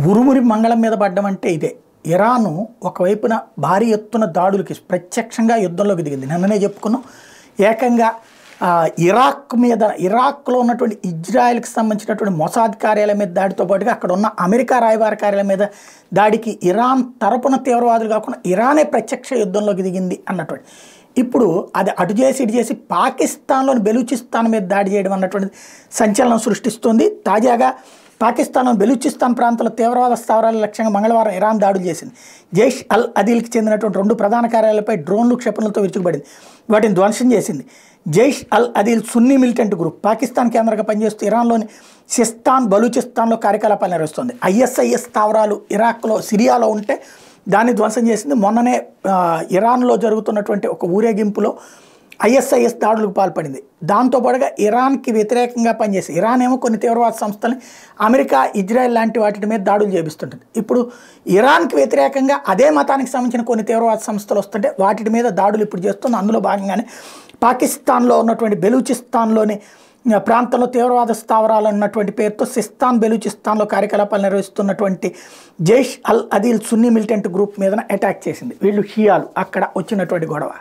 ఉరుమురి మంగళం మీద పడ్డం అంటే ఇదే. ఇరాను ఒకవైపున భారీ ఎత్తున దాడులకి ప్రత్యక్షంగా యుద్ధంలోకి దిగింది. నిన్ననే చెప్పుకున్నాం. ఏకంగా ఇరాక్లో ఉన్నటువంటి ఇజ్రాయెల్కి సంబంధించినటువంటి మొసాద్ కార్యాలయం మీద దాడితో పాటుగా అక్కడ ఉన్న అమెరికా రాయబార కార్యాలయం మీద దాడికి ఇరాన్ తరపున తీవ్రవాదులు కాకుండా ఇరానే ప్రత్యక్ష యుద్ధంలోకి దిగింది అన్నటువంటి. ఇప్పుడు అది అటు చేసి ఇటు చేసి పాకిస్తాన్లోని బెలూచిస్తాన్ మీద దాడి చేయడం అన్నటువంటిది సంచలనం సృష్టిస్తుంది. తాజాగా పాకిస్తాన్లోని బెలూచిస్తాన్ ప్రాంతంలో తీవ్రవాద స్థావరాల లక్ష్యంగా మంగళవారం ఇరాన్ దాడులు చేసింది. జైష్ అల్ అదీల్కి చెందినటువంటి 2 ప్రధాన కార్యాలయాలపై డ్రోన్లు క్షిపణులతో విరుచుకుపడింది. వాటిని ధ్వంసం చేసింది. జైష్ అల్ అదీల్ సున్నీ మిలిటెంట్ గ్రూప్ పాకిస్తాన్ కేంద్రంగా పనిచేస్తూ ఇరాన్లోని సిస్తాన్ బలూచిస్తాన్లో కార్యకలాపాలు నిర్వహిస్తుంది. ఐఎస్ఐఎస్ స్థావరాలు ఇరాక్లో సిరియాలో ఉంటే దాన్ని ధ్వంసం చేసింది. మొన్ననే ఇరాన్లో జరుగుతున్నటువంటి ఒక ఊరేగింపులో ఐఎస్ఐఎస్ దాడులకు పాల్పడింది. దాంతోపాటుగా ఇరాన్కి వ్యతిరేకంగా పనిచేసి ఇరాన్ ఏమో కొన్ని తీవ్రవాద సంస్థలని అమెరికా ఇజ్రాయెల్ లాంటి వాటి మీద దాడులు చేపిస్తుంటుంది. ఇప్పుడు ఇరాన్కి వ్యతిరేకంగా అదే మతానికి సంబంధించిన కొన్ని తీవ్రవాద సంస్థలు వస్తుంటే వాటి మీద దాడులు ఇప్పుడు చేస్తుంది. అందులో భాగంగానే పాకిస్తాన్లో ఉన్నటువంటి బెలూచిస్తాన్లోని ప్రాంతంలో తీవ్రవాద స్థావరాలు ఉన్నటువంటి పేరుతో సిస్తాన్ బెలూచిస్తాన్లో కార్యకలాపాలు నిర్వహిస్తున్నటువంటి జైష్ అల్ అదీల్ సున్నీ మిలిటెంట్ గ్రూప్ మీద అటాక్ చేసింది. వీళ్ళు షియాలు అక్కడ వచ్చినటువంటి గొడవ.